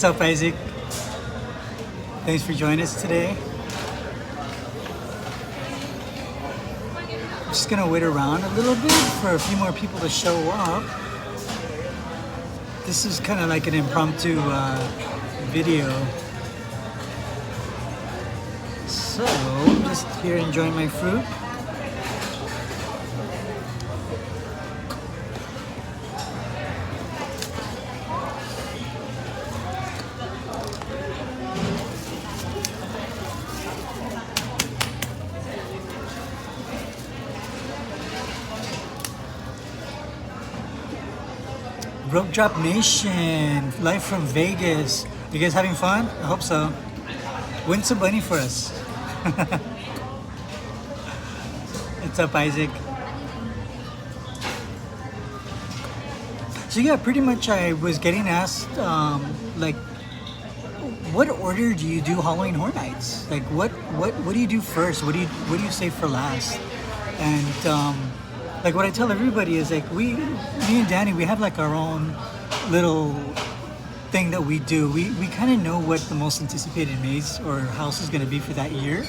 What's up, Isaac? Thanks for joining us today. I'm just gonna wait around a little bit for a few more people to show up. This is kind of like an impromptu video. So, I'm just here enjoying my fruit. Rope Drop Nation, live from Vegas. You guys having fun? I hope so. Win some money for us. What's up, Isaac? So yeah, pretty much I was getting asked, like, what order do you do Halloween Horror Nights? Like, what do you do first? What do you save for last? And like what I tell everybody is like me and Danny, we have like our own little thing that we do. We kind of know what the most anticipated maze or house is going to be for that year.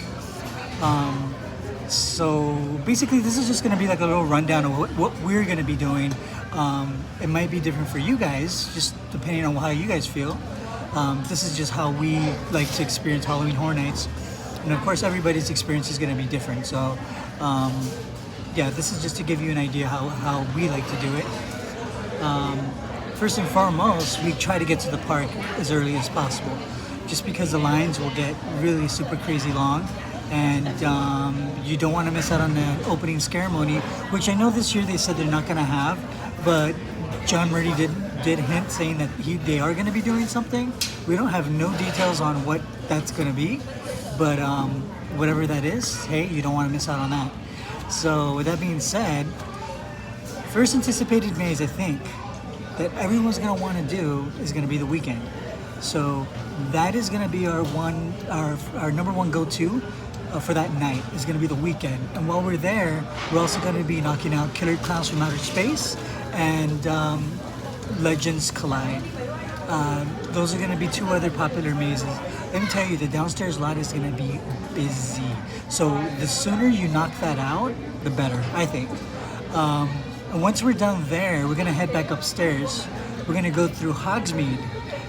So basically this is just going to be like a little rundown of what we're going to be doing. It might be different for you guys, just depending on how you guys feel. This is just how we like to experience Halloween Horror Nights. And of course everybody's experience is going to be different. So yeah, this is just to give you an idea how we like to do it. First and foremost, we try to get to the park as early as possible, just because the lines will get really super crazy long, and you don't want to miss out on the opening ceremony, which I know this year they said they're not going to have, but John Murdy did hint saying that they are going to be doing something. We don't have no details on what that's going to be, but whatever that is, hey, you don't want to miss out on that. So with that being said, first anticipated maze I think that everyone's gonna want to do is gonna be the weekend. So that is gonna be our number one go-to for that night is gonna be the weekend. And while we're there, we're also gonna be knocking out Killer Clowns from Outer Space and Legends Collide. Those are gonna be two other popular mazes. Let me tell you, the downstairs lot is gonna be busy. So the sooner you knock that out, the better, I think. And once we're done there, we're gonna head back upstairs. We're gonna go through Hogsmeade,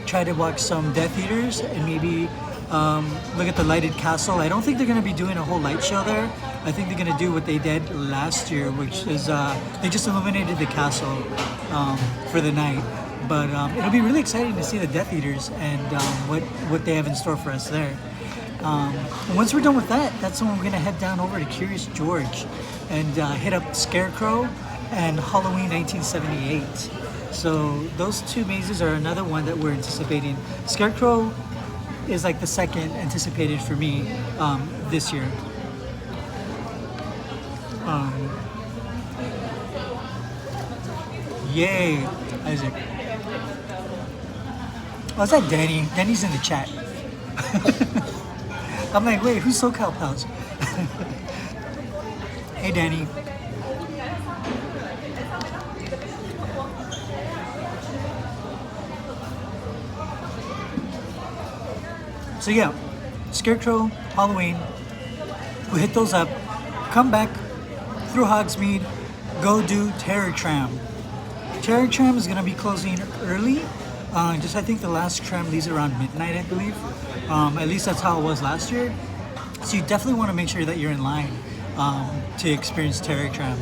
try to watch some Death Eaters, and maybe look at the lighted castle. I don't think they're gonna be doing a whole light show there. I think they're gonna do what they did last year, which is they just illuminated the castle for the night. But it'll be really exciting to see the Death Eaters and what they have in store for us there. And once we're done with that, that's when we're gonna head down over to Curious George and hit up Scarecrow and Halloween 1978. So those two mazes are another one that we're anticipating. Scarecrow is like the second anticipated for me this year. Yay, Isaac. Oh, is that Danny? Danny's in the chat. I'm like, wait, who's SoCal Pals? Hey, Danny. So yeah, Scarecrow, Halloween, we'll hit those up, come back through Hogsmeade, go do Terror Tram. Terror Tram is going to be closing early. I think the last tram leaves around midnight, I believe. At least that's how it was last year. So you definitely want to make sure that you're in line to experience Terror Tram.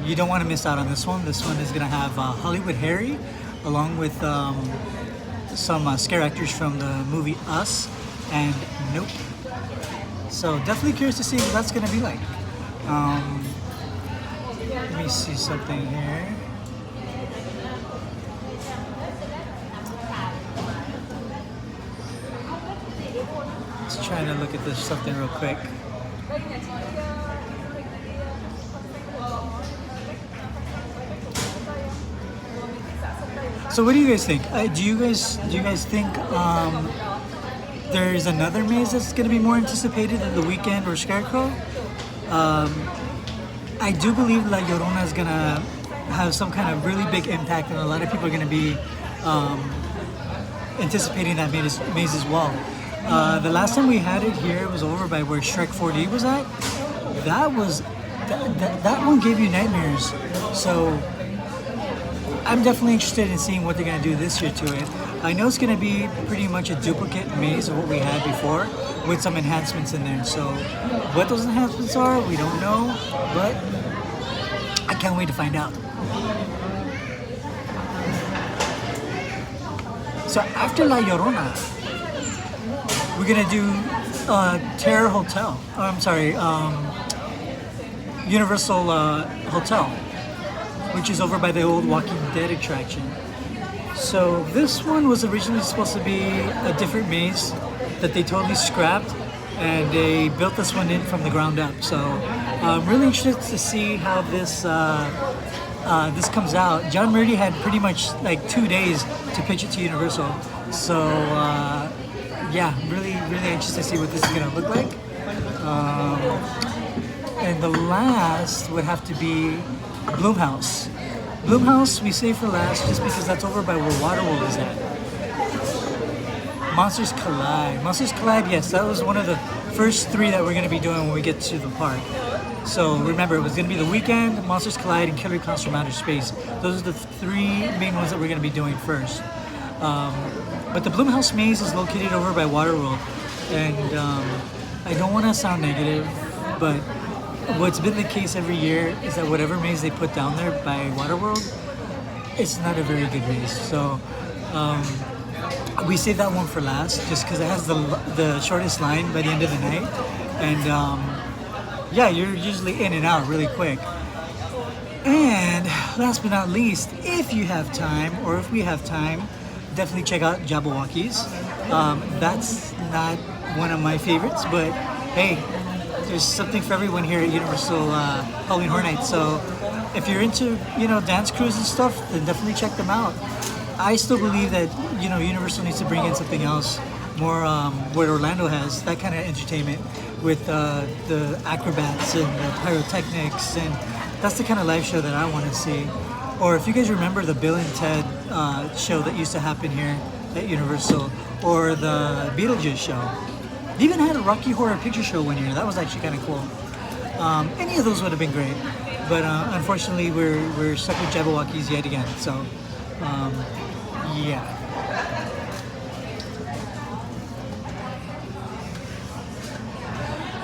You don't want to miss out on this one. This one is going to have Hollywood Harry, along with some scare actors from the movie Us and Nope. So definitely curious to see what that's going to be like. Let me see something here. Just trying to look at this something real quick. So what do you guys think? Do you guys think there's another maze that's going to be more anticipated than the Weekend or Scarecrow? I do believe La Llorona is going to have some kind of really big impact, and a lot of people are going to be anticipating that maze as well. The last time we had it here, it was over by where Shrek 4D was at. That one gave you nightmares. So I'm definitely interested in seeing what they're going to do this year to it. I know it's going to be pretty much a duplicate maze of what we had before with some enhancements in there. So what those enhancements are, we don't know, but I can't wait to find out. So after La Llorona, we're going to do Terror Hotel. Oh, I'm sorry, Universal Hotel, which is over by the old Walking Dead attraction. So this one was originally supposed to be a different maze that they totally scrapped, and they built this one in from the ground up. So I'm really interested to see how this this comes out. John Murdy had pretty much like 2 days to pitch it to Universal. So yeah, really anxious to see what this is gonna look like. And the last would have to be Bloomhouse. Bloomhouse we save for last just because that's over by where Waterworld is at. Monsters Collide. Monsters Collide, yes, that was one of the first 3 that we're going to be doing when we get to the park. So remember, it was going to be The Weekend, Monsters Collide, and Killer Clowns from Outer Space. Those are the 3 main ones that we're going to be doing first. But the Bloomhouse Maze is located over by Waterworld. And I don't want to sound negative, but what's been the case every year is that whatever maze they put down there by Waterworld, it's not a very good maze. So we saved that one for last just because it has the shortest line by the end of the night. And yeah, you're usually in and out really quick. And last but not least, if you have time, or if we have time, definitely check out Jabberwockies. That's not one of my favorites, but hey, there's something for everyone here at Universal Halloween Horror Nights. So if you're into, dance crews and stuff, then definitely check them out. I still believe that, Universal needs to bring in something else, more what Orlando has, that kind of entertainment with the acrobats and the pyrotechnics, and that's the kind of live show that I want to see. Or if you guys remember the Bill and Ted show that used to happen here at Universal, or the Beetlejuice show. They even had a Rocky Horror Picture Show one year. That was actually kind of cool. Any of those would have been great, but unfortunately we're stuck with Jabberwockies yet again. So yeah.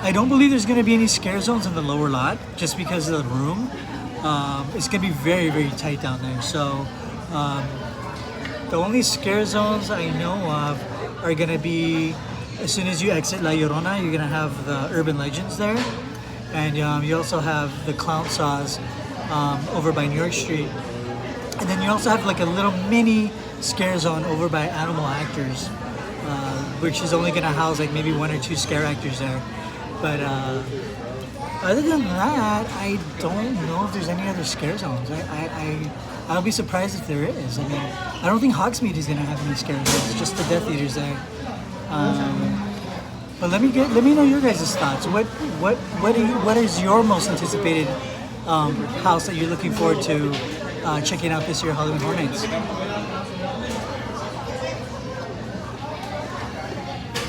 I don't believe there's going to be any scare zones in the lower lot just because of the room. It's going to be very tight down there. So the only scare zones I know of are going to be as soon as you exit La Llorona, you're going to have the Urban Legends there. And you also have the Clown Saws over by New York Street. And then you also have like a little mini scare zone over by Animal Actors, which is only going to house like maybe 1 or 2 scare actors there. But other than that, I don't know if there's any other scare zones. I'll be surprised if there is. I mean, I don't think Hogsmeade is going to have any scare zones, just the Death Eaters there. But let me know your guys' thoughts. What is your most anticipated house that you're looking forward to checking out this year, Halloween Horror Nights?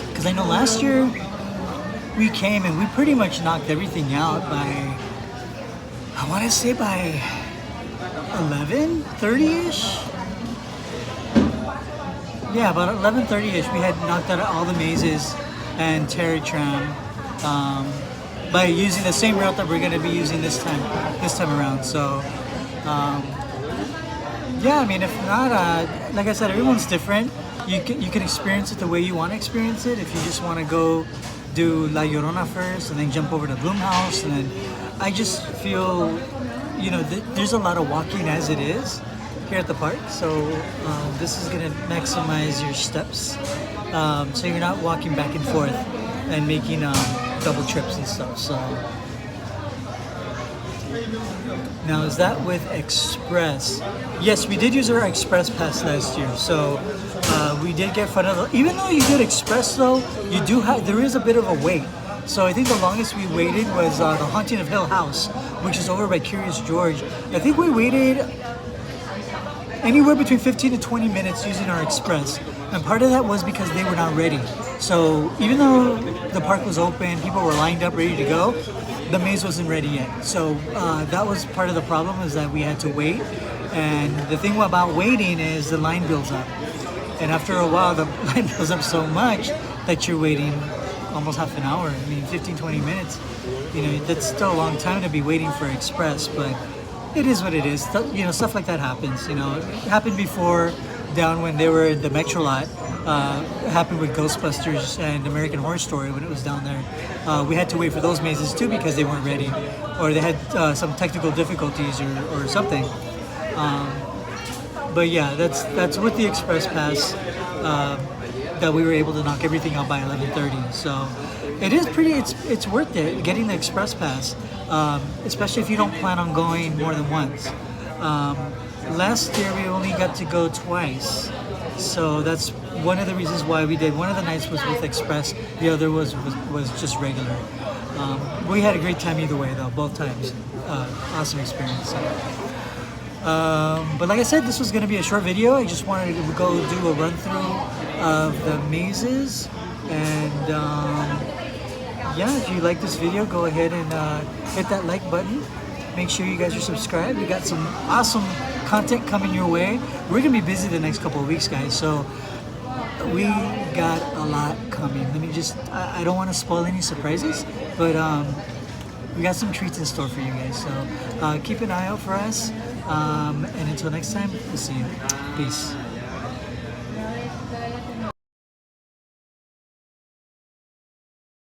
Because I know last year we came and we pretty much knocked everything out by, I want to say by 11:30ish. Yeah, about 11:30ish, we had knocked out all the mazes and Terror Tram by using the same route that we're going to be using this time around. So yeah, I mean, if not, like I said, everyone's different. You can experience it the way you want to experience it. If you just want to go do La Llorona first and then jump over to Bloomhouse, and then I just feel, there's a lot of walking as it is here at the park, so this is going to maximize your steps, so you're not walking back and forth and making double trips and stuff. So now, is that with Express? Yes, we did use our Express pass last year, so we did get front of the. Even though you did Express, though, there is a bit of a wait. So I think the longest we waited was the Haunting of Hill House, which is over by Curious George. I think we waited anywhere between 15 to 20 minutes using our express. And part of that was because they were not ready. So even though the park was open, people were lined up ready to go, the maze wasn't ready yet. So that was part of the problem, is that we had to wait. And the thing about waiting is the line builds up. And after a while, the line builds up so much that you're waiting almost half an hour. I mean, 15, 20 minutes. You know, that's still a long time to be waiting for express, but it is what it is. You know, stuff like that happens. You know, it happened before, down when they were in the Metro lot. It happened with Ghostbusters and American Horror Story when it was down there. We had to wait for those mazes too because they weren't ready, or they had some technical difficulties or something. But yeah, that's with the Express Pass that we were able to knock everything out by 11:30. So it is pretty. It's worth it getting the Express Pass, especially if you don't plan on going more than once. Last year we only got to go twice, so that's one of the reasons why we did. One of the nights was with Express, the other was just regular. We had a great time either way though, both times. Awesome experience. So. But like I said, this was going to be a short video. I just wanted to go do a run through of the mazes, and yeah, if you like this video, go ahead and hit that like button. Make sure you guys are subscribed. We got some awesome content coming your way. We're gonna be busy the next couple of weeks, guys, so we got a lot coming. Let me just, I don't want to spoil any surprises, but we got some treats in store for you guys, so keep an eye out for us, and until next time, we'll see you. Peace.